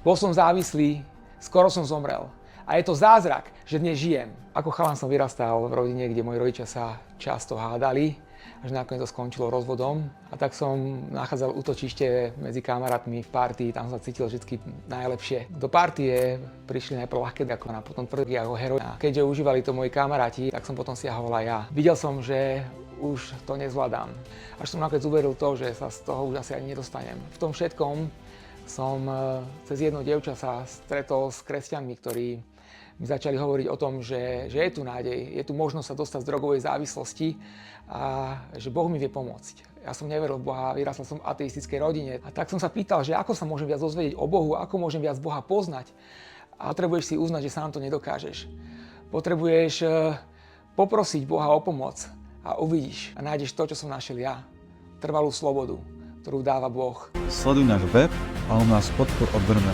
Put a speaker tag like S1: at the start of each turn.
S1: Bol som závislý, skoro som zomrel. A je to zázrak, že dnes žijem. Ako chalan som vyrastal v rodine, kde moji rodičia sa často hádali, až nakoniec to skončilo rozvodom. A tak som nachádzal útočište medzi kamarátmi v partii, tam som sa cítil vždy najlepšie. Do partie prišli najprv ľahké a potom tvrdí ako heroin. A keďže užívali to moji kamaráti, tak som potom siahol aj ja. Videl som, že už to nezvládam. Až som nakoniec uveril to, že sa z toho už asi ani nedostanem. V tom všetkom som cez jedno dievča sa stretol s kresťanmi, ktorí mi začali hovoriť o tom, že je tu nádej, je tu možnosť sa dostať z drogovej závislosti a že Boh mi vie pomôcť. Ja som neveril v Boha, vyrastal som v ateistickej rodine. A tak som sa pýtal, že ako sa môžem viac dozvedieť o Bohu, ako môžem viac Boha poznať. A potrebuješ si uznať, že sám to nedokážeš. Potrebuješ poprosiť Boha o pomoc a uvidíš a nájdeš to, čo som našiel ja. Trvalú slobodu, ktorú dáva Boh.
S2: Sleduj náš web alebo nás podpor odberom na